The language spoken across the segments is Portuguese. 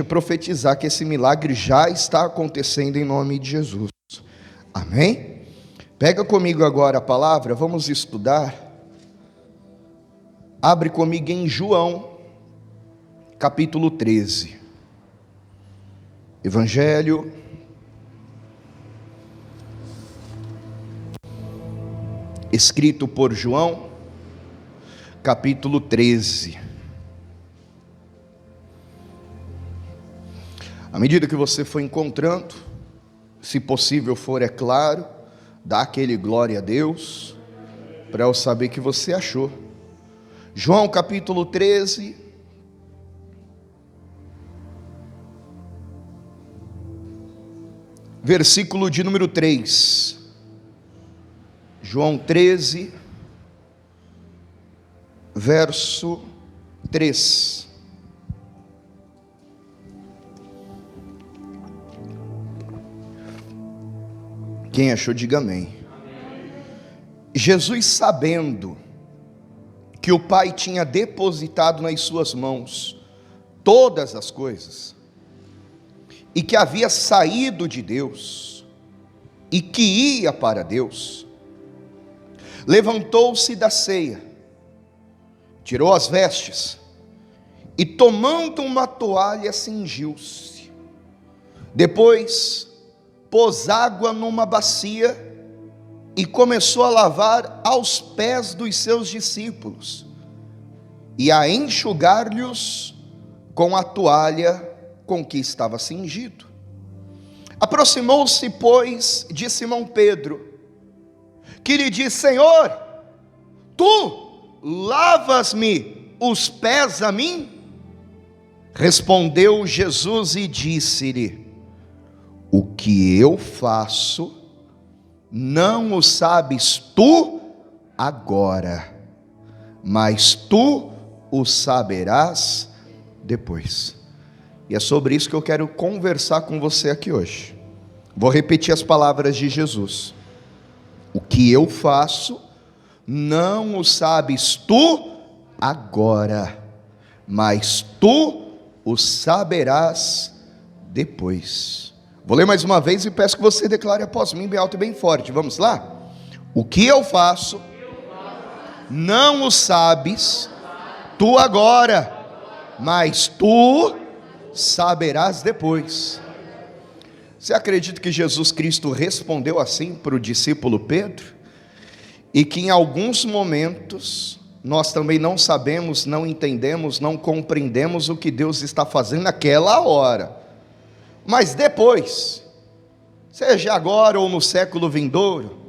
profetizar que esse milagre já está acontecendo em nome de Jesus. Amém? Pega comigo agora a palavra, vamos estudar. Abre comigo em João, capítulo 13. Evangelho escrito por João, capítulo 13. À medida que você for encontrando, se possível for, é claro, dá aquele glória a Deus, para eu saber que você achou. João capítulo 13, versículo de número 3. João 13, verso 3. Quem achou, diga amém. Jesus, sabendo que o Pai tinha depositado nas suas mãos todas as coisas, e que havia saído de Deus, e que ia para Deus, levantou-se da ceia, tirou as vestes, e tomando uma toalha, cingiu-se. Depois pôs água numa bacia e começou a lavar aos pés dos seus discípulos e a enxugar-lhes com a toalha com que estava cingido. Aproximou-se, pois, de Simão Pedro, que lhe disse: Senhor, tu lavas-me os pés a mim? Respondeu Jesus e disse-lhe: o que eu faço, não o sabes tu agora, mas tu o saberás depois. E é sobre isso que eu quero conversar com você aqui hoje. Vou repetir as palavras de Jesus: o que eu faço, não o sabes tu agora, mas tu o saberás depois. Vou ler mais uma vez e peço que você declare após mim bem alto e bem forte. Vamos lá? O que eu faço, não o sabes tu agora, mas tu saberás depois. Você acredita que Jesus Cristo respondeu assim para o discípulo Pedro? E que em alguns momentos nós também não sabemos, não entendemos, não compreendemos o que Deus está fazendo naquela hora. Mas depois, seja agora ou no século vindouro,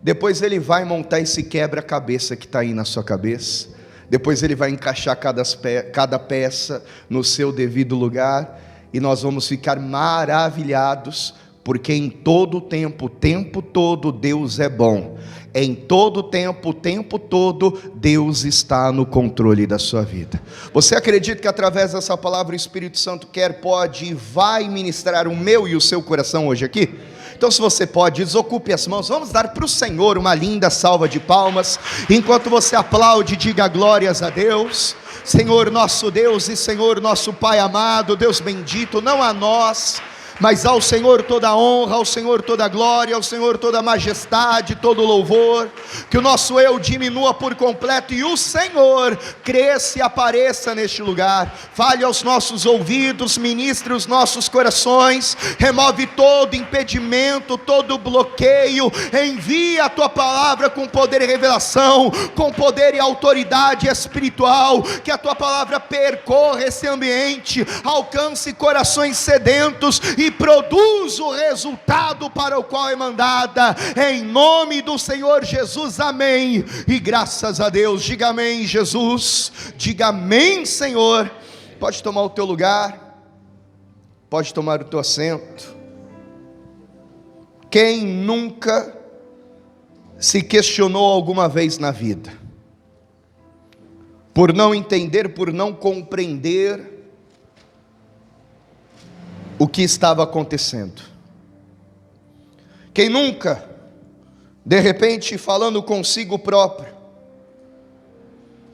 depois ele vai montar esse quebra-cabeça que está aí na sua cabeça. Depois ele vai encaixar cada peça no seu devido lugar, e nós vamos ficar maravilhados, porque em todo tempo, o tempo todo, Deus é bom. Em todo tempo, o tempo todo, Deus está no controle da sua vida. Você acredita que através dessa palavra o Espírito Santo quer, pode e vai ministrar o meu e o seu coração hoje aqui? Então, se você pode, desocupe as mãos. Vamos dar para o Senhor uma linda salva de palmas. Enquanto você aplaude, diga glórias a Deus. Senhor nosso Deus e Senhor nosso Pai amado, Deus bendito, não a nós, mas ao Senhor toda a honra, ao Senhor toda a glória, ao Senhor toda a majestade, todo o louvor. Que o nosso eu diminua por completo e o Senhor cresça e apareça neste lugar. Fale aos nossos ouvidos, ministre os nossos corações, remove todo impedimento, todo bloqueio. Envia a tua palavra com poder e revelação, com poder e autoridade espiritual. Que a tua palavra percorra esse ambiente, alcance corações sedentos e produz o resultado para o qual é mandada, em nome do Senhor Jesus, amém, e graças a Deus. Diga amém, Jesus, diga amém, Senhor. Pode tomar o teu lugar, pode tomar o teu assento. Quem nunca se questionou alguma vez na vida, por não entender, por não compreender o que estava acontecendo? Quem nunca, de repente, falando consigo próprio,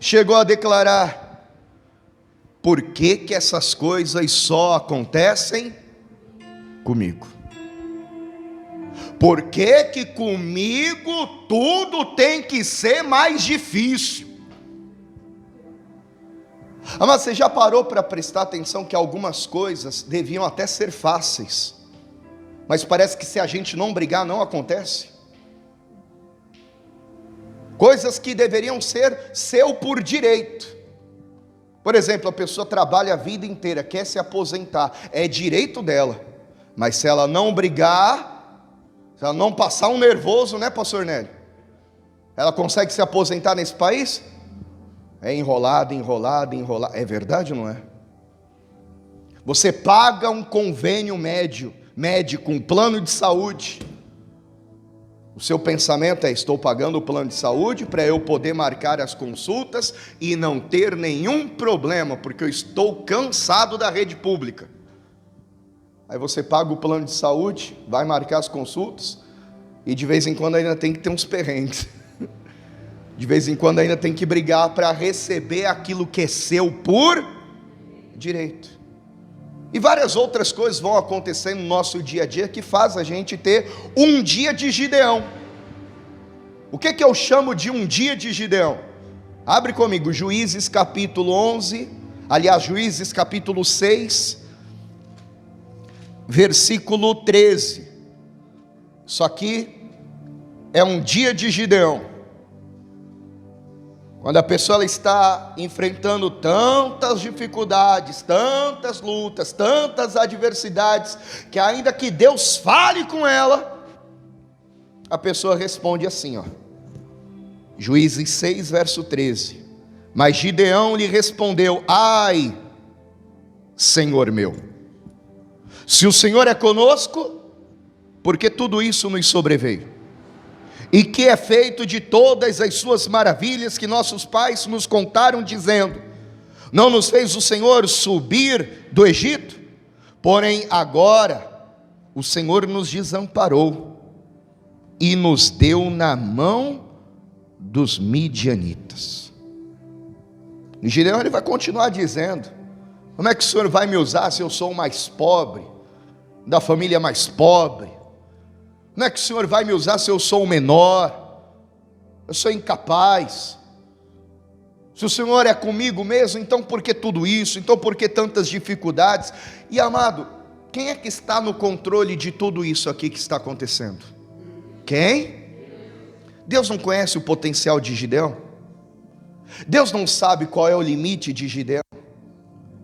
chegou a declarar: por que que essas coisas só acontecem comigo? Por que que comigo tudo tem que ser mais difícil? Mas você já parou para prestar atenção que algumas coisas deviam até ser fáceis, mas parece que se a gente não brigar não acontece? Coisas que deveriam ser seu por direito. Por exemplo, a pessoa trabalha a vida inteira, quer se aposentar, é direito dela, mas se ela não brigar, se ela não passar um nervoso, né, pastor Nélio? Ela consegue se aposentar nesse país? É enrolado. É verdade ou não é? Você paga um convênio médico, um plano de saúde. O seu pensamento é: estou pagando o plano de saúde para eu poder marcar as consultas e não ter nenhum problema, porque eu estou cansado da rede pública. Aí você paga o plano de saúde, vai marcar as consultas, e de vez em quando ainda tem que ter uns perrengues. De vez em quando ainda tem que brigar para receber aquilo que é seu por direito. E várias outras coisas vão acontecer no nosso dia a dia que faz a gente ter um dia de Gideão. O que que eu chamo de um dia de Gideão? Abre comigo, Juízes capítulo 11, aliás, Juízes capítulo 6, versículo 13. Isso aqui é um dia de Gideão. Quando a pessoa ela está enfrentando tantas dificuldades, tantas lutas, tantas adversidades, que ainda que Deus fale com ela, a pessoa responde assim, Juízes 6, verso 13. Mas Gideão lhe respondeu: ai, Senhor meu, se o Senhor é conosco, por que tudo isso nos sobreveio? E que é feito de todas as suas maravilhas que nossos pais nos contaram, dizendo: não nos fez o Senhor subir do Egito? Porém agora o Senhor nos desamparou e nos deu na mão dos midianitas. E Gideão ele vai continuar dizendo: como é que o Senhor vai me usar se eu sou o mais pobre, da família mais pobre? Não é que o Senhor vai me usar se eu sou o menor? Eu sou incapaz. Se o Senhor é comigo mesmo, então por que tudo isso? Então por que tantas dificuldades? E amado, quem é que está no controle de tudo isso aqui que está acontecendo? Quem? Deus não conhece o potencial de Gideão? Deus não sabe qual é o limite de Gideão?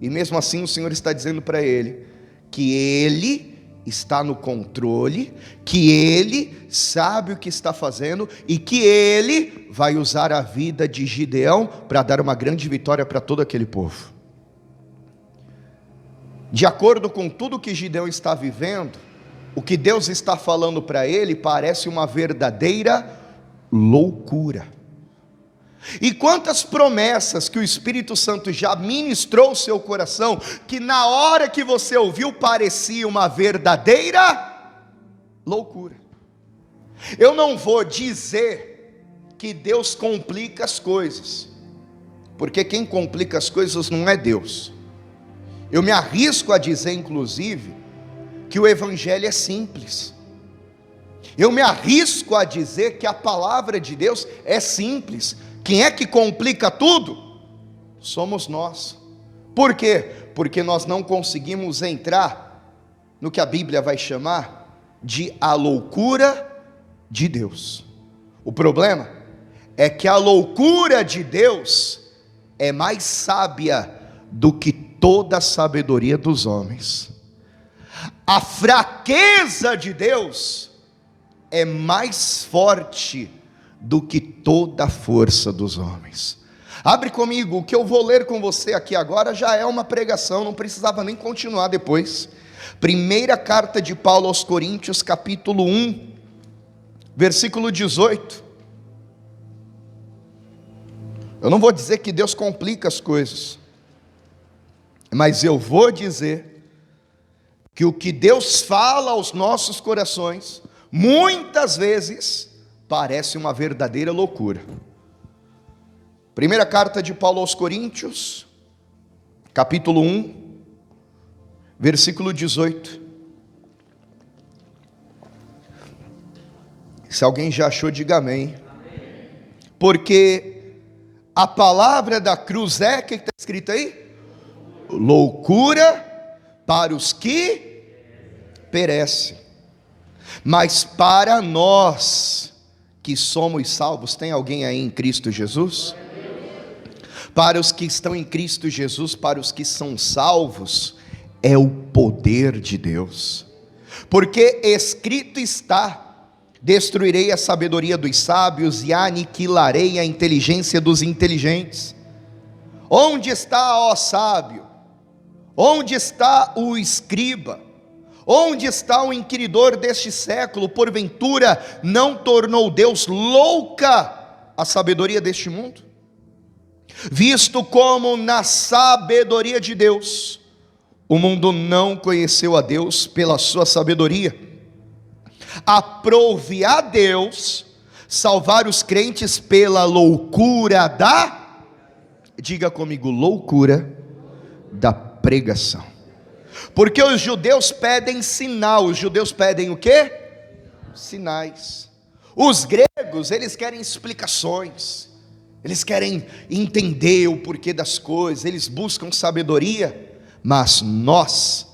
E mesmo assim o Senhor está dizendo para ele que ele está no controle, que ele sabe o que está fazendo e que ele vai usar a vida de Gideão para dar uma grande vitória para todo aquele povo. De acordo com tudo que Gideão está vivendo, o que Deus está falando para ele parece uma verdadeira loucura. E quantas promessas que o Espírito Santo já ministrou ao seu coração, que na hora que você ouviu parecia uma verdadeira loucura. Eu não vou dizer que Deus complica as coisas, porque quem complica as coisas não é Deus. Eu me arrisco a dizer, inclusive, que o Evangelho é simples. Eu me arrisco a dizer que a palavra de Deus é simples. Quem é que complica tudo? Somos nós. Por quê? Porque nós não conseguimos entrar no que a Bíblia vai chamar de a loucura de Deus. O problema é que a loucura de Deus é mais sábia do que toda a sabedoria dos homens. A fraqueza de Deus é mais forte do que toda a força dos homens. Abre comigo, o que eu vou ler com você aqui agora já é uma pregação, não precisava nem continuar depois. Primeira carta de Paulo aos Coríntios, capítulo 1, versículo 18. Eu não vou dizer que Deus complica as coisas, mas eu vou dizer que o que Deus fala aos nossos corações, muitas vezes, parece uma verdadeira loucura. Primeira carta de Paulo aos Coríntios, capítulo 1, versículo 18. Se alguém já achou, diga amém. Porque a palavra da cruz é, o que está escrito aí? Loucura para os que perecem, mas para nós que somos salvos, tem alguém aí em Cristo Jesus? Para os que estão em Cristo Jesus, para os que são salvos, é o poder de Deus, porque escrito está: destruirei a sabedoria dos sábios e aniquilarei a inteligência dos inteligentes. Onde está, ó sábio? Onde está o escriba? Onde está o inquiridor deste século? Porventura não tornou Deus louca a sabedoria deste mundo? Visto como na sabedoria de Deus o mundo não conheceu a Deus pela sua sabedoria, aprove a Deus salvar os crentes pela loucura da, diga comigo, loucura da pregação. Porque os judeus pedem sinal. Os judeus pedem o quê? Sinais. Os gregos, eles querem explicações, eles querem entender o porquê das coisas, eles buscam sabedoria. Mas nós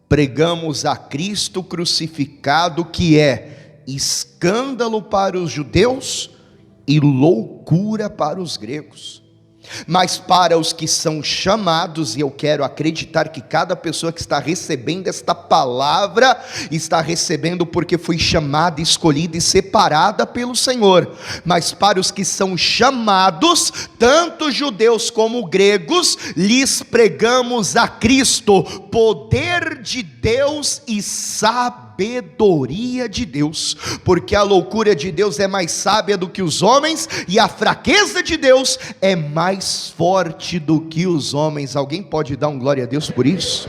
pregamos a Cristo crucificado, que é escândalo para os judeus e loucura para os gregos. Mas para os que são chamados, e eu quero acreditar que cada pessoa que está recebendo esta palavra, está recebendo porque foi chamada, escolhida e separada pelo Senhor. Mas para os que são chamados, tanto judeus como gregos, lhes pregamos a Cristo, poder de Deus e sabedoria de Deus, porque a loucura de Deus é mais sábia do que os homens, e a fraqueza de Deus é mais forte do que os homens. Alguém pode dar um glória a Deus por isso?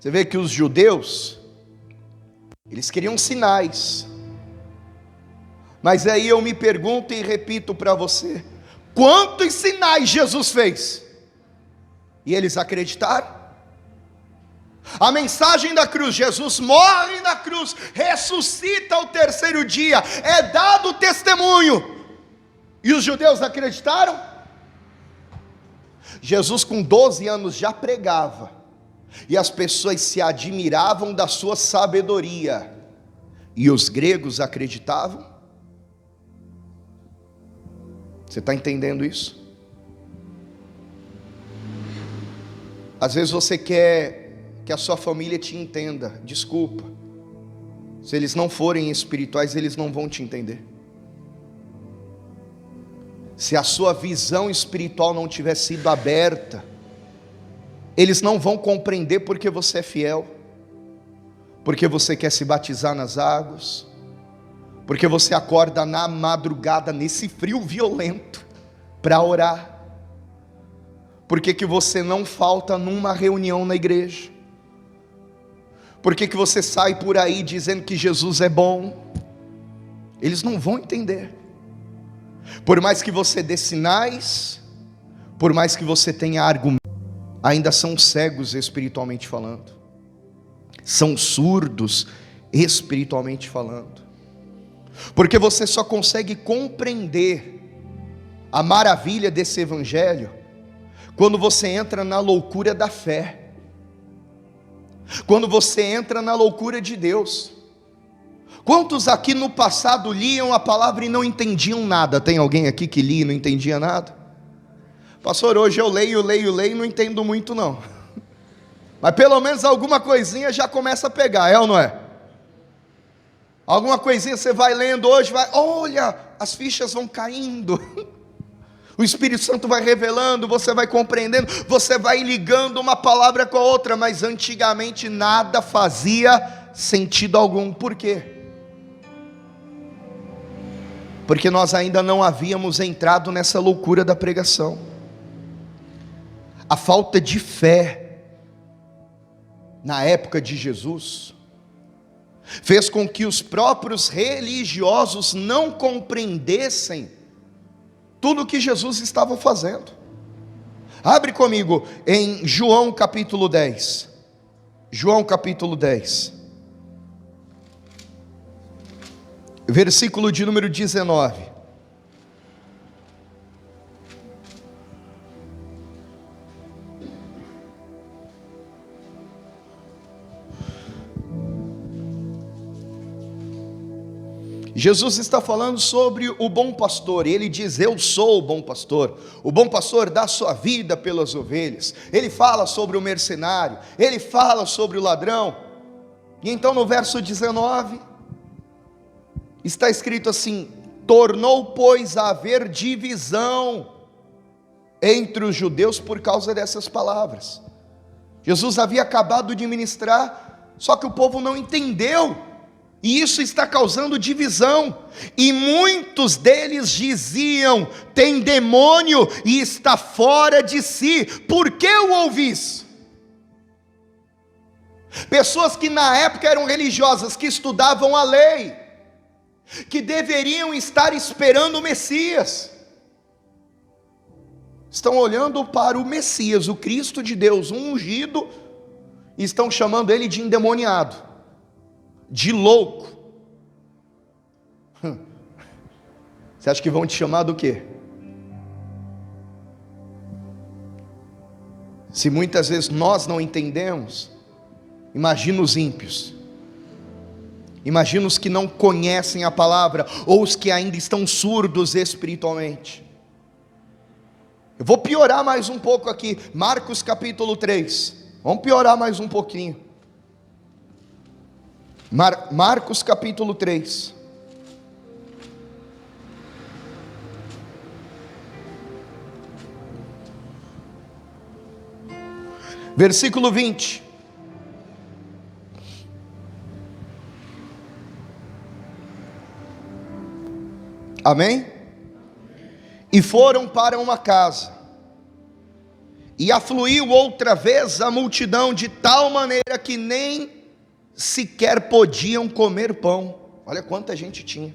Você vê que os judeus, eles queriam sinais, mas aí eu me pergunto e repito para você: quantos sinais Jesus fez? E eles acreditaram? A mensagem da cruz: Jesus morre na cruz, ressuscita ao terceiro dia, é dado o testemunho, e os judeus acreditaram? Jesus com 12 anos já pregava, e as pessoas se admiravam da sua sabedoria, e os gregos acreditavam? Você está entendendo isso? Às vezes você quer que a sua família te entenda. Desculpa, se eles não forem espirituais, eles não vão te entender. Se a sua visão espiritual não tiver sido aberta, eles não vão compreender porque você é fiel, porque você quer se batizar nas águas, porque você acorda na madrugada nesse frio violento para orar, porque que você não falta numa reunião na igreja, por que você sai por aí dizendo que Jesus é bom? Eles não vão entender. Por mais que você dê sinais, por mais que você tenha argumento, ainda são cegos espiritualmente falando, são surdos espiritualmente falando, porque você só consegue compreender a maravilha desse evangelho quando você entra na loucura da fé, quando você entra na loucura de Deus. Quantos aqui no passado liam a palavra e não entendiam nada? Tem alguém aqui que lia e não entendia nada? Pastor, hoje eu leio e não entendo muito não, mas pelo menos alguma coisinha já começa a pegar, é ou não é? Alguma coisinha você vai lendo hoje, olha, as fichas vão caindo, o Espírito Santo vai revelando, você vai compreendendo, você vai ligando uma palavra com a outra. Mas antigamente nada fazia sentido algum. Por quê? Porque nós ainda não havíamos entrado nessa loucura da pregação. A falta de fé na época de Jesus fez com que os próprios religiosos não compreendessem tudo o que Jesus estava fazendo. Abre comigo em João capítulo 10. João capítulo 10. Versículo de número 19. Jesus está falando sobre o bom pastor, e ele diz: eu sou o bom pastor. O bom pastor dá sua vida pelas ovelhas. Ele fala sobre o mercenário, ele fala sobre o ladrão. E então no verso 19, está escrito assim: tornou, pois, a haver divisão entre os judeus por causa dessas palavras. Jesus havia acabado de ministrar, só que o povo não entendeu. E isso está causando divisão, e muitos deles diziam: tem demônio e está fora de si. Por que o ouvis? Pessoas que na época eram religiosas, que estudavam a lei, que deveriam estar esperando o Messias, estão olhando para o Messias, o Cristo de Deus, o ungido, e estão chamando ele de endemoniado, de louco. Você acha que vão te chamar do quê? Se muitas vezes nós não entendemos, imagina os ímpios, imagina os que não conhecem a palavra, ou os que ainda estão surdos espiritualmente. Eu vou piorar mais um pouco aqui, Marcos capítulo 3, vamos piorar mais um pouquinho. Marcos capítulo 3, versículo 20. Amém? E foram para uma casa, e afluiu outra vez a multidão, de tal maneira que nem sequer podiam comer pão. Olha quanta gente tinha.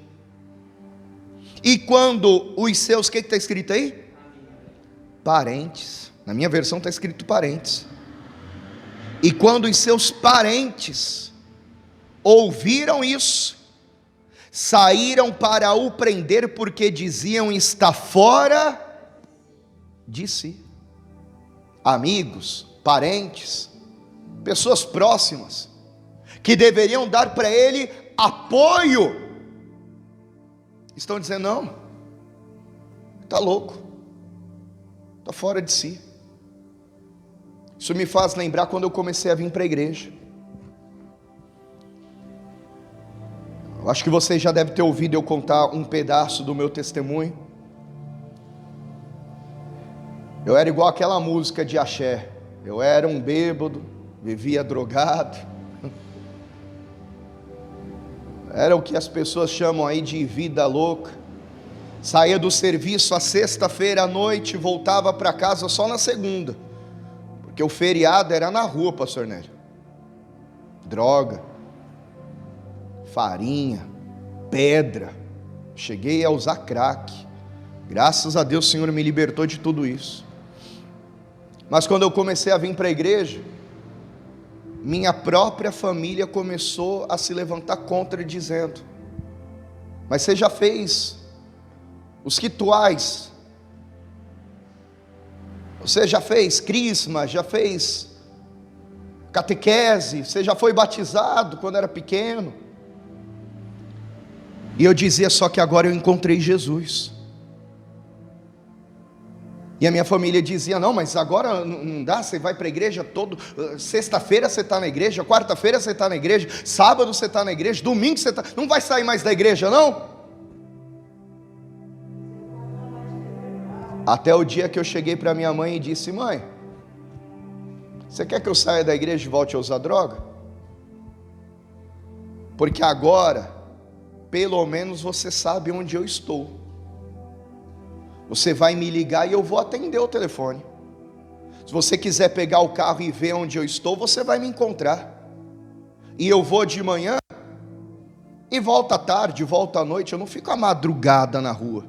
E quando os seus, o que está escrito aí? Parentes. Na minha versão está escrito parentes. E quando os seus parentes ouviram isso, saíram para o prender, porque diziam: está fora de si. Amigos, parentes, pessoas próximas, que deveriam dar para ele apoio, estão dizendo: não, está louco, está fora de si. Isso me faz lembrar quando eu comecei a vir para a igreja. Eu acho que vocês já devem ter ouvido eu contar um pedaço do meu testemunho. Eu era igual aquela música de axé. Eu era um bêbado, vivia drogado. Era o que as pessoas chamam aí de vida louca. Saía do serviço à sexta-feira à noite, voltava para casa só na segunda, porque o feriado era na rua, pastor Nélio. Droga, farinha, pedra. Cheguei a usar crack. Graças a Deus o Senhor me libertou de tudo isso. Mas quando eu comecei a vir para a igreja, minha própria família começou a se levantar contra, dizendo: mas você já fez os rituais, você já fez crisma, já fez catequese, você já foi batizado quando era pequeno? E eu dizia: só que agora eu encontrei Jesus. E a minha família dizia: não, mas agora não dá, você vai para a igreja sexta-feira você está na igreja, quarta-feira você está na igreja, sábado você está na igreja, domingo você está, não vai sair mais da igreja não? Até o dia que eu cheguei para minha mãe e disse: mãe, você quer que eu saia da igreja e volte a usar droga? Porque agora, pelo menos você sabe onde eu estou. Você vai me ligar e eu vou atender o telefone. Se você quiser pegar o carro e ver onde eu estou, você vai me encontrar. E eu vou de manhã e volto à tarde, volto à noite. Eu não fico à madrugada na rua,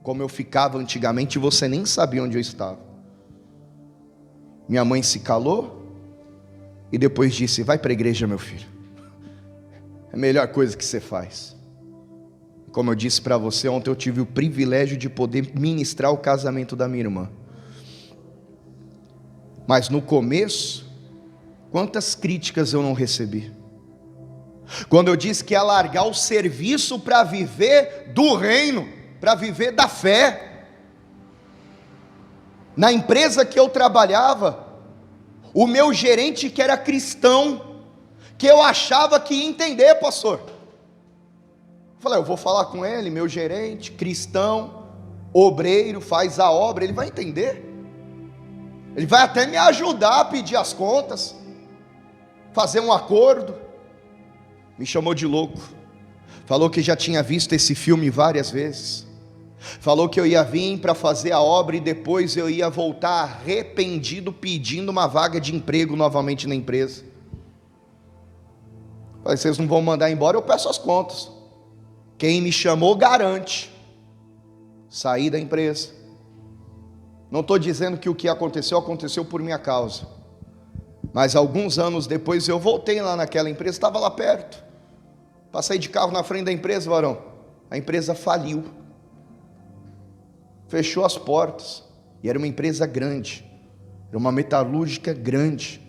como eu ficava antigamente, e você nem sabia onde eu estava. Minha mãe se calou e depois disse: vai para a igreja, meu filho, é a melhor coisa que você faz. Como eu disse para você, ontem eu tive o privilégio de poder ministrar o casamento da minha irmã. Mas no começo, quantas críticas eu não recebi. Quando eu disse que ia largar o serviço para viver do reino, para viver da fé. Na empresa que eu trabalhava, o meu gerente, que era cristão, que eu achava que ia entender, pastor. Eu falei: eu vou falar com ele, meu gerente, cristão, obreiro, faz a obra, ele vai entender. Ele vai até me ajudar a pedir as contas, fazer um acordo. Me chamou de louco, falou que já tinha visto esse filme várias vezes, falou que eu ia vir para fazer a obra e depois eu ia voltar arrependido, pedindo uma vaga de emprego novamente na empresa. Falei: vocês não vão mandar embora, eu peço as contas. Quem me chamou garante. Saí da empresa. Não estou dizendo que o que aconteceu por minha causa, mas alguns anos depois eu voltei lá naquela empresa, estava lá perto, passei de carro na frente da empresa, varão, a empresa faliu, fechou as portas, e era uma empresa grande, era uma metalúrgica grande.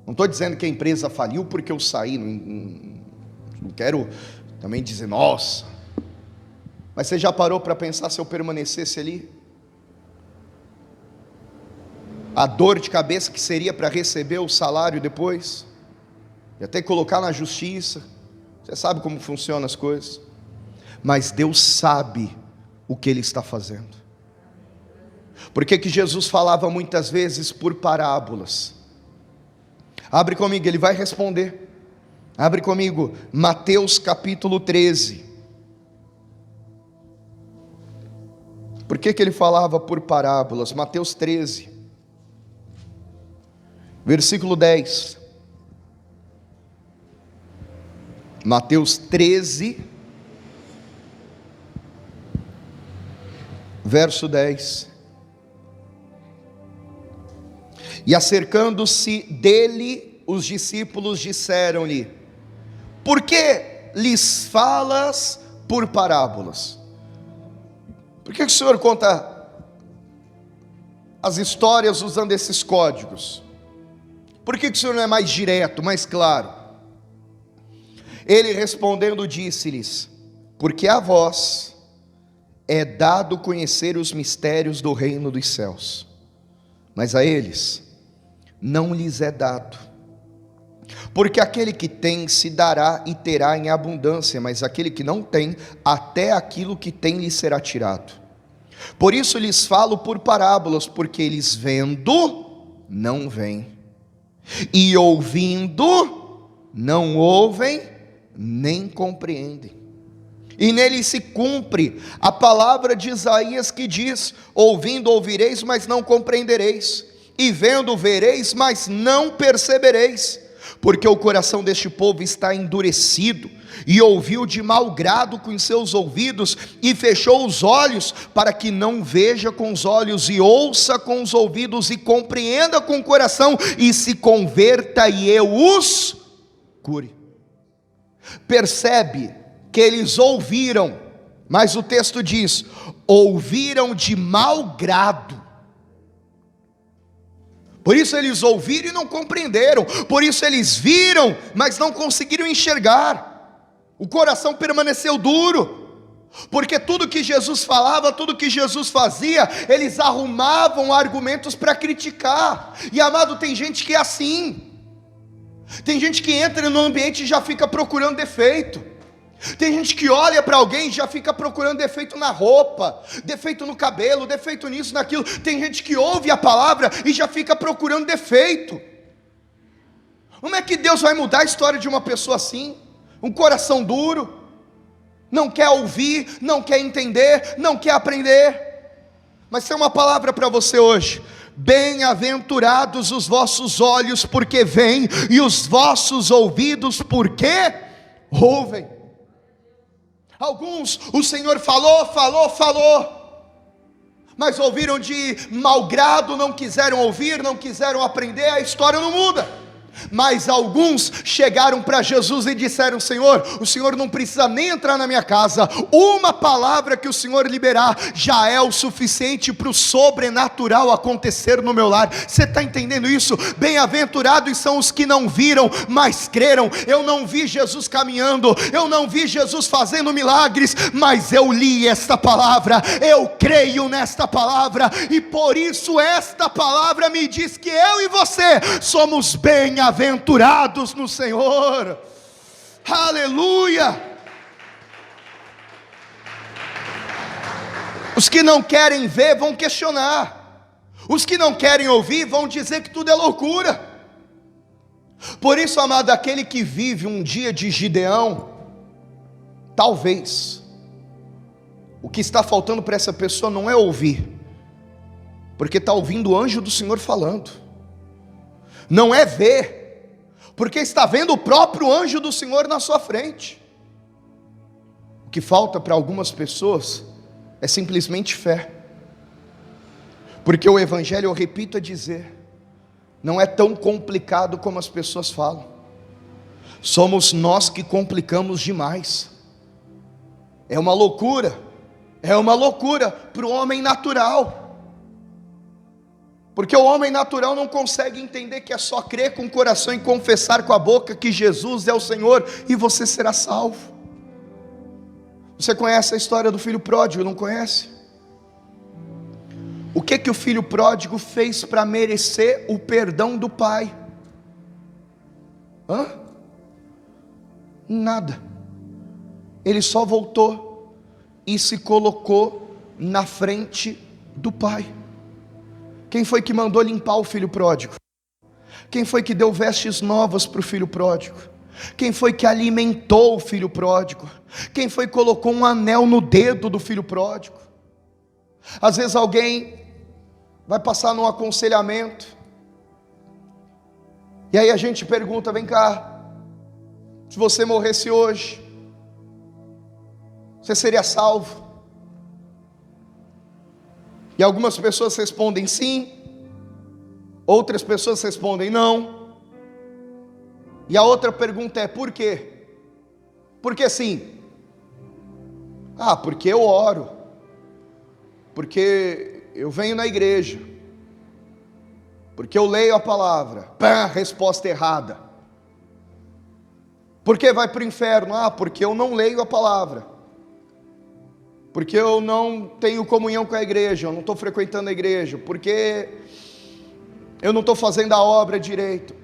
Não estou dizendo que a empresa faliu porque eu saí, não quero também dizer nossa, mas você já parou para pensar se eu permanecesse ali? A dor de cabeça que seria para receber o salário depois, e até colocar na justiça. Você sabe como funcionam as coisas. Mas Deus sabe o que Ele está fazendo. Por que Jesus falava muitas vezes por parábolas? Abre comigo, ele vai responder. Abre comigo, Mateus capítulo 13. Por que ele falava por parábolas? Mateus 13. Versículo 10, Mateus 13, verso 10. E acercando-se dele, os discípulos disseram-lhe: por que lhes falas por parábolas? Por que o Senhor conta as histórias usando esses códigos? Por que o Senhor não é mais direto, mais claro? Ele respondendo disse-lhes: porque a vós é dado conhecer os mistérios do reino dos céus, mas a eles não lhes é dado. Porque aquele que tem se dará e terá em abundância, mas aquele que não tem, até aquilo que tem lhe será tirado. Por isso lhes falo por parábolas, porque eles vendo não veem, e ouvindo não ouvem nem compreendem. E nele se cumpre a palavra de Isaías que diz: ouvindo ouvireis, mas não compreendereis, e vendo vereis, mas não percebereis, porque o coração deste povo está endurecido, e ouviu de mau grado com seus ouvidos, e fechou os olhos, para que não veja com os olhos, e ouça com os ouvidos, e compreenda com o coração, e se converta, e eu os cure. Percebe que eles ouviram, mas o texto diz: ouviram de mau grado. Por isso eles ouviram e não compreenderam, por isso eles viram, mas não conseguiram enxergar. O coração permaneceu duro, porque tudo que Jesus falava, tudo que Jesus fazia, eles arrumavam argumentos para criticar. E amado, tem gente que é assim. Tem gente que entra no ambiente e já fica procurando defeito. Tem gente que olha para alguém e já fica procurando defeito na roupa, defeito no cabelo, defeito nisso, naquilo. Tem gente que ouve a palavra e já fica procurando defeito. Como é que Deus vai mudar a história de uma pessoa assim? Um coração duro, não quer ouvir, não quer entender, não quer aprender. Mas tem uma palavra para você hoje: bem-aventurados os vossos olhos porque veem, e os vossos ouvidos porque ouvem. Alguns o Senhor falou, mas ouviram de mau grado, não quiseram ouvir, não quiseram aprender, a história não muda. Mas alguns chegaram para Jesus e disseram: Senhor, o Senhor não precisa nem entrar na minha casa, uma palavra que o Senhor liberar já é o suficiente para o sobrenatural acontecer no meu lar. Você está entendendo isso? Bem-aventurados são os que não viram, mas creram. Eu não vi Jesus caminhando, eu não vi Jesus fazendo milagres, mas eu li esta palavra, eu creio nesta palavra, e por isso esta palavra me diz que eu e você somos bem-aventurados no Senhor. Aleluia. Os que não querem ver vão questionar, os que não querem ouvir vão dizer que tudo é loucura. Por isso, amado, aquele que vive um dia de Gideão, talvez o que está faltando para essa pessoa não é ouvir, porque está ouvindo o anjo do Senhor falando. Não é ver, porque está vendo o próprio anjo do Senhor na sua frente. O que falta para algumas pessoas é simplesmente fé, porque o Evangelho, eu repito a dizer, não é tão complicado como as pessoas falam. Somos nós que complicamos demais. É uma loucura para o homem natural. Porque o homem natural não consegue entender que é só crer com o coração e confessar com a boca que Jesus é o Senhor e você será salvo. Você conhece a história do filho pródigo, não conhece? O que o filho pródigo fez para merecer o perdão do pai? Nada. Ele só voltou e se colocou na frente do pai. Quem foi que mandou limpar o filho pródigo? Quem foi que deu vestes novas para o filho pródigo? Quem foi que alimentou o filho pródigo? Quem foi que colocou um anel no dedo do filho pródigo? Às vezes alguém vai passar num aconselhamento, e aí a gente pergunta: vem cá, se você morresse hoje, você seria salvo? E algumas pessoas respondem sim, outras pessoas respondem não. E a outra pergunta é: por quê? Por que sim? Porque eu oro, porque eu venho na igreja, porque eu leio a palavra. Resposta errada. Por que vai para o inferno? Porque eu não leio a palavra, porque eu não tenho comunhão com a igreja, eu não estou frequentando a igreja, porque eu não estou fazendo a obra direito.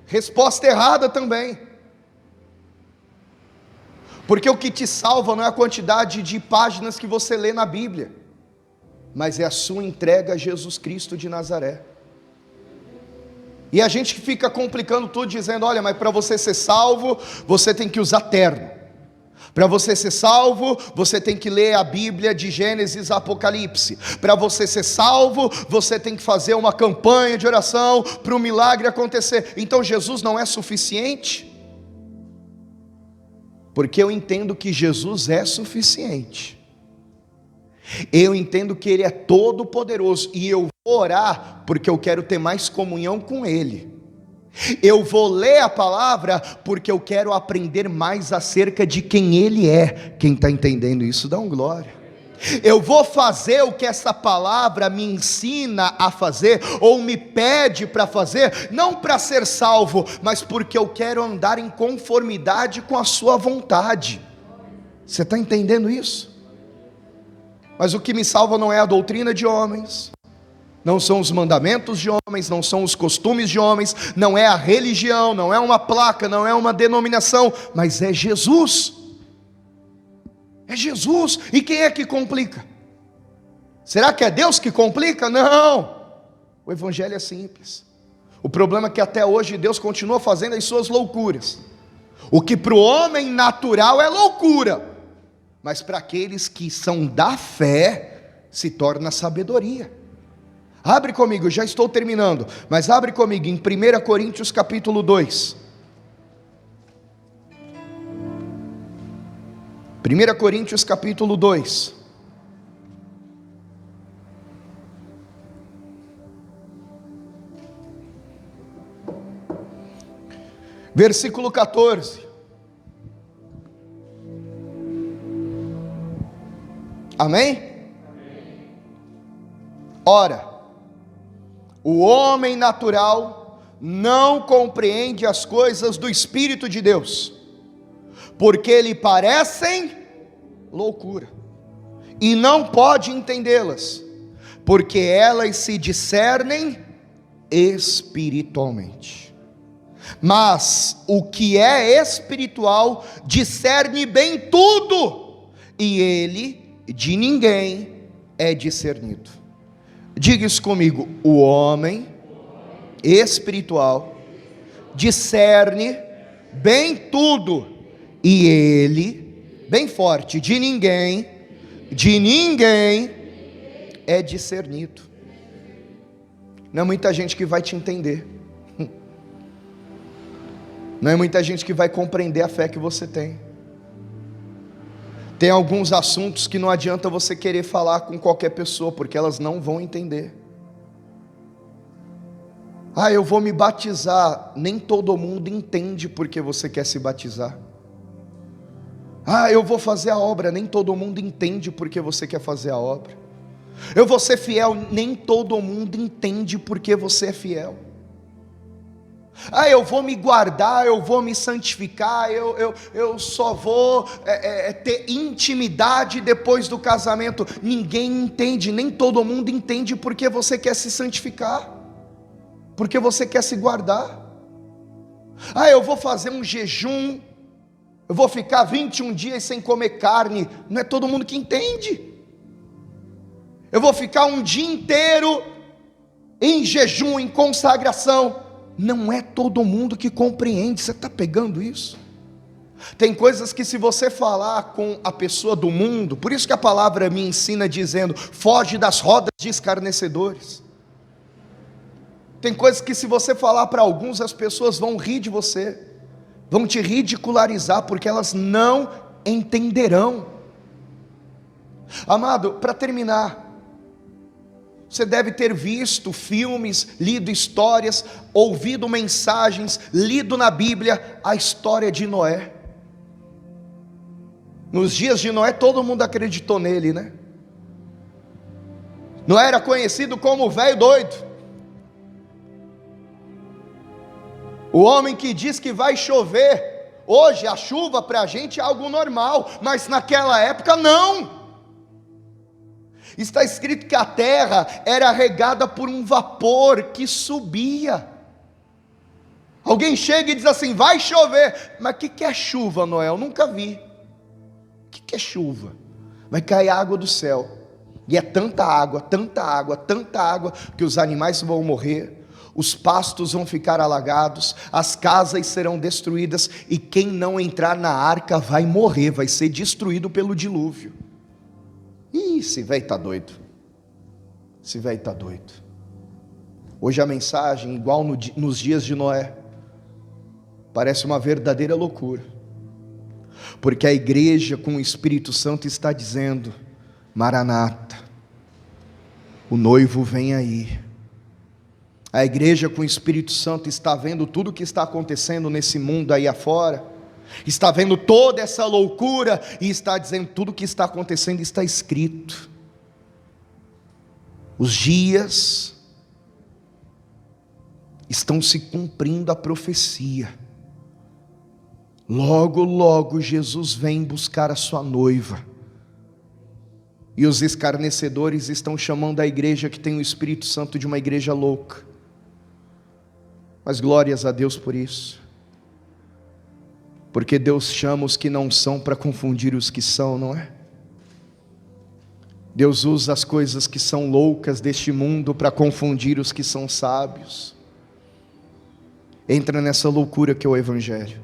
Resposta errada também. Porque o que te salva não é a quantidade de páginas que você lê na Bíblia, mas é a sua entrega a Jesus Cristo de Nazaré. E a gente fica complicando tudo, dizendo: olha, mas para você ser salvo, você tem que usar terno. Para você ser salvo, você tem que ler a Bíblia de Gênesis a Apocalipse. Para você ser salvo, você tem que fazer uma campanha de oração para o milagre acontecer. Então Jesus não é suficiente? Porque eu entendo que Jesus é suficiente. Eu entendo que Ele é todo poderoso, e eu vou orar porque eu quero ter mais comunhão com Ele. Eu vou ler a palavra porque eu quero aprender mais acerca de quem Ele é. Quem está entendendo isso, dá um glória. Eu vou fazer o que essa palavra me ensina a fazer, ou me pede para fazer, não para ser salvo, mas porque eu quero andar em conformidade com a sua vontade. Você está entendendo isso? Mas o que me salva não é a doutrina de homens, não são os mandamentos de homens, não são os costumes de homens, não é a religião, não é uma placa, não é uma denominação, mas é Jesus. É Jesus. E quem é que complica? Será que é Deus que complica? Não. O Evangelho é simples. O problema é que até hoje Deus continua fazendo as suas loucuras. O que para o homem natural é loucura, mas para aqueles que são da fé, se torna sabedoria. Abre comigo, eu já estou terminando, mas abre comigo em 1 Coríntios capítulo 2. 1 Coríntios capítulo 2. Versículo 14. Amém? Ora, o homem natural não compreende as coisas do Espírito de Deus, porque lhe parecem loucura, e não pode entendê-las, porque elas se discernem espiritualmente. Mas o que é espiritual discerne bem tudo, e ele de ninguém é discernido. Diga isso comigo: o homem espiritual discerne bem tudo, e ele, bem forte, de ninguém é discernido. Não é muita gente que vai te entender, não é muita gente que vai compreender a fé que você tem. Tem alguns assuntos que não adianta você querer falar com qualquer pessoa, porque elas não vão entender. Eu vou me batizar. Nem todo mundo entende porque você quer se batizar. Eu vou fazer a obra. Nem todo mundo entende porque você quer fazer a obra. Eu vou ser fiel. Nem todo mundo entende porque você é fiel. Eu vou me guardar, eu vou me santificar, eu só vou ter intimidade depois do casamento. Ninguém entende, nem todo mundo entende porque você quer se santificar, porque você quer se guardar. Eu vou fazer um jejum, eu vou ficar 21 dias sem comer carne. Não é todo mundo que entende. Eu vou ficar um dia inteiro em jejum, em consagração. Não é todo mundo que compreende. Você está pegando isso? Tem coisas que, se você falar com a pessoa do mundo, por isso que a palavra me ensina dizendo: foge das rodas de escarnecedores. Tem coisas que, se você falar para alguns, as pessoas vão rir de você, vão te ridicularizar, porque elas não entenderão. Amado, para terminar, você deve ter visto filmes, lido histórias, ouvido mensagens, lido na Bíblia a história de Noé. Nos dias de Noé, todo mundo acreditou nele, né? Noé era conhecido como o velho doido, o homem que diz que vai chover. Hoje a chuva para a gente é algo normal, mas naquela época não. Está escrito que a terra era regada por um vapor que subia. Alguém chega e diz assim: vai chover. Mas o que é chuva, Noé? Eu nunca vi. O que é chuva? Vai cair água do céu, e é tanta água, que os animais vão morrer, os pastos vão ficar alagados, as casas serão destruídas, e quem não entrar na arca vai morrer, vai ser destruído pelo dilúvio. Esse velho está doido. Esse velho está doido. Hoje a mensagem, igual nos dias de Noé, parece uma verdadeira loucura, porque a igreja com o Espírito Santo está dizendo: Maranata, o noivo vem aí. A igreja com o Espírito Santo está vendo tudo o que está acontecendo nesse mundo aí afora, está vendo toda essa loucura, e está dizendo: tudo o que está acontecendo está escrito. Os dias estão se cumprindo, a profecia. Logo, logo Jesus vem buscar a sua noiva, e os escarnecedores estão chamando a igreja que tem o Espírito Santo de uma igreja louca. Mas glórias a Deus por isso, porque Deus chama os que não são para confundir os que são, não é? Deus usa as coisas que são loucas deste mundo para confundir os que são sábios. Entra nessa loucura que é o Evangelho.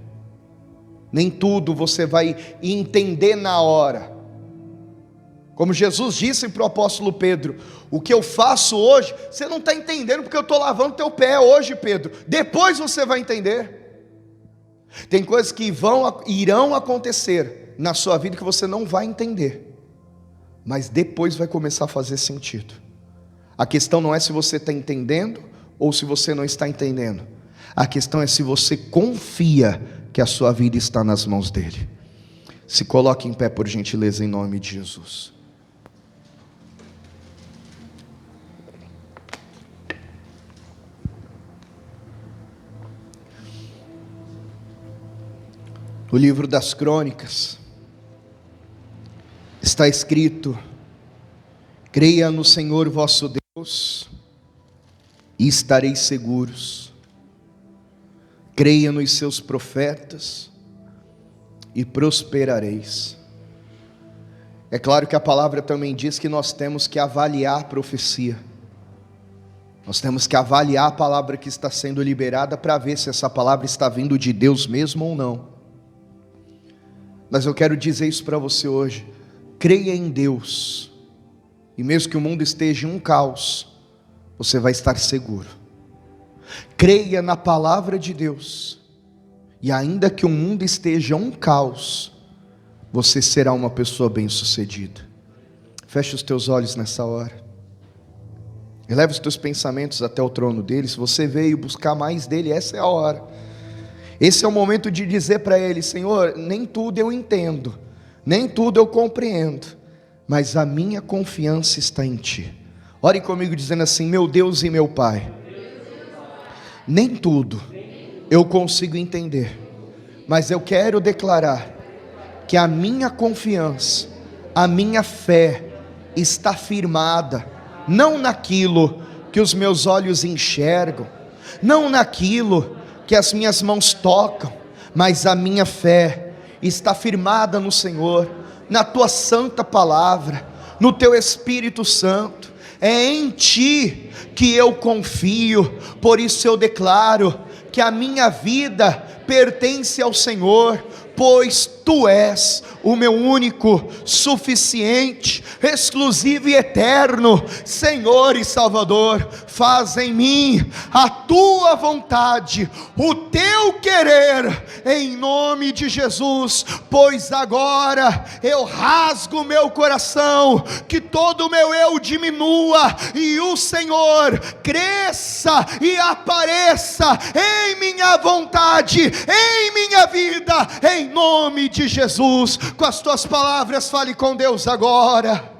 Nem tudo você vai entender na hora. Como Jesus disse para o apóstolo Pedro: o que eu faço hoje, você não está entendendo, porque eu estou lavando teu pé hoje, Pedro. Depois você vai entender. Tem coisas que irão acontecer na sua vida que você não vai entender, mas depois vai começar a fazer sentido. A questão não é se você está entendendo ou se você não está entendendo. A questão é se você confia que a sua vida está nas mãos dele. Se coloque em pé, por gentileza, em nome de Jesus. No livro das Crônicas está escrito: creia no Senhor vosso Deus e estareis seguros. Creia nos seus profetas e prosperareis. É claro que a palavra também diz que nós temos que avaliar a profecia. Nós temos que avaliar a palavra que está sendo liberada para ver se essa palavra está vindo de Deus mesmo ou não. Mas eu quero dizer isso para você hoje: creia em Deus, e mesmo que o mundo esteja em um caos, você vai estar seguro. Creia na palavra de Deus, e ainda que o mundo esteja um caos, você será uma pessoa bem-sucedida. Feche os teus olhos nessa hora, eleva os teus pensamentos até o trono dele. Se você veio buscar mais dele, essa é a hora. Esse é o momento de dizer para ele: Senhor, nem tudo eu entendo, nem tudo eu compreendo, mas a minha confiança está em ti. Ore comigo dizendo assim: meu Deus e meu Pai, nem tudo eu consigo entender, mas eu quero declarar que a minha confiança, a minha fé está firmada, não naquilo que os meus olhos enxergam, não naquilo que as minhas mãos tocam, mas a minha fé está firmada no Senhor, na tua santa palavra, no teu Espírito Santo. É em ti que eu confio. Por isso eu declaro que a minha vida pertence ao Senhor, pois tu és o meu único, suficiente, exclusivo e eterno Senhor e Salvador. Faz em mim a tua vontade, o teu querer, em nome de Jesus. Pois agora eu rasgo o meu coração, que todo o meu eu diminua e o Senhor cresça e apareça em minha vontade, em minha vida, em nome de Jesus. Com as tuas palavras, fale com Deus agora.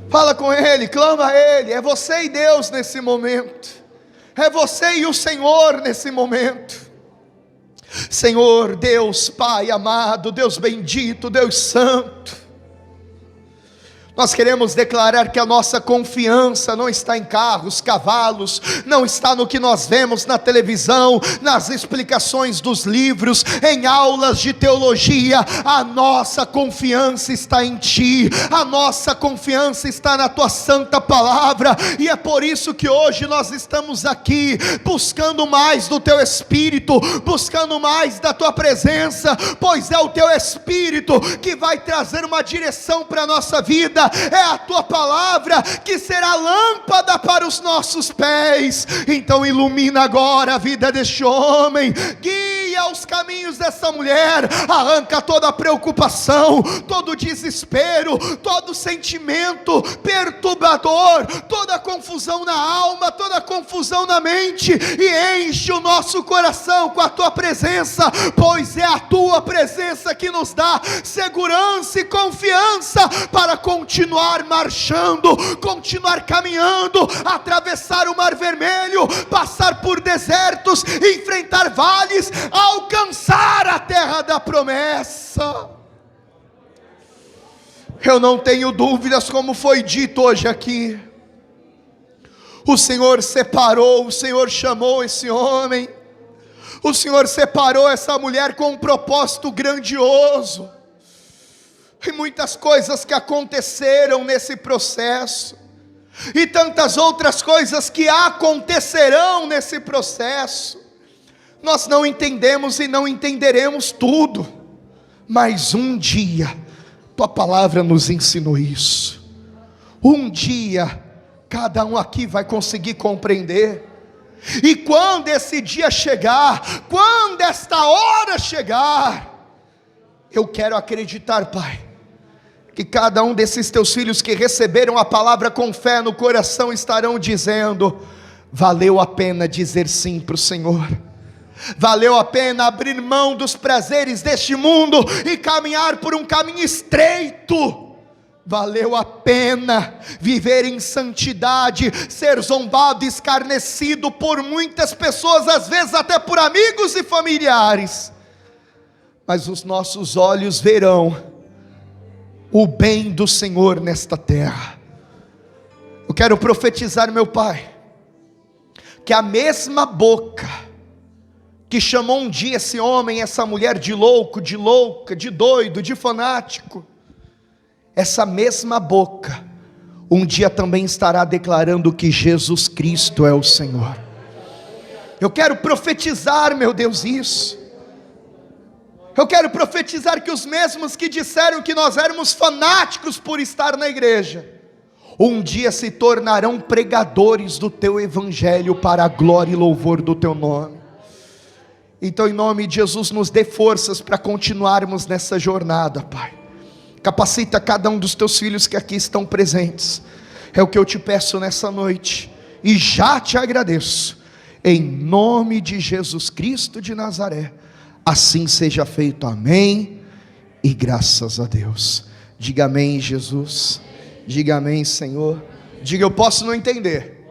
Fala com Ele, clama a Ele. É você e Deus nesse momento, é você e o Senhor nesse momento. Senhor, Deus Pai amado, Deus bendito, Deus santo, nós queremos declarar que a nossa confiança não está em carros, cavalos, não está no que nós vemos na televisão, nas explicações dos livros, em aulas de teologia. A nossa confiança está em Ti, a nossa confiança está na Tua santa palavra, e é por isso que hoje nós estamos aqui, buscando mais do Teu Espírito, buscando mais da Tua presença, pois é o Teu Espírito que vai trazer uma direção para a nossa vida. É a tua palavra que será lâmpada para os nossos pés. Então ilumina agora a vida deste homem, guia os caminhos dessa mulher, arranca toda a preocupação, todo o desespero, todo o sentimento perturbador, toda a confusão na alma, toda a confusão na mente, e enche o nosso coração com a tua presença, pois é a tua presença que nos dá segurança e confiança para continuar marchando, continuar caminhando, atravessar o mar vermelho, passar por desertos, enfrentar vales, alcançar a terra da promessa. Eu não tenho dúvidas, como foi dito hoje aqui, o Senhor separou, o Senhor chamou esse homem, o Senhor separou essa mulher com um propósito grandioso. E muitas coisas que aconteceram nesse processo, e tantas outras coisas que acontecerão nesse processo, nós não entendemos e não entenderemos tudo, mas um dia, tua palavra nos ensinou isso. Um dia, cada um aqui vai conseguir compreender, e quando esse dia chegar, quando esta hora chegar, eu quero acreditar, Pai, que cada um desses teus filhos que receberam a palavra com fé no coração estarão dizendo: valeu a pena dizer sim para o Senhor. Valeu a pena abrir mão dos prazeres deste mundo e caminhar por um caminho estreito. Valeu a pena viver em santidade, ser zombado, escarnecido por muitas pessoas, às vezes até por amigos e familiares. Mas os nossos olhos verão o bem do Senhor nesta terra. Eu quero profetizar, meu Pai, que a mesma boca que chamou um dia esse homem, essa mulher de louco, de louca, de doido, de fanático, essa mesma boca, um dia também estará declarando que Jesus Cristo é o Senhor. Eu quero profetizar, meu Deus, isso. Eu quero profetizar que os mesmos que disseram que nós éramos fanáticos por estar na igreja, um dia se tornarão pregadores do teu evangelho para a glória e louvor do teu nome. Então, em nome de Jesus, nos dê forças para continuarmos nessa jornada, Pai. Capacita cada um dos teus filhos que aqui estão presentes. É o que eu te peço nessa noite, e já te agradeço, em nome de Jesus Cristo de Nazaré. Assim seja feito, amém, e graças a Deus. Diga amém, Jesus. Diga amém, Senhor. Diga, eu posso não entender,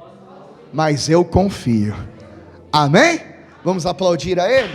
mas eu confio. Amém? Vamos aplaudir a Ele?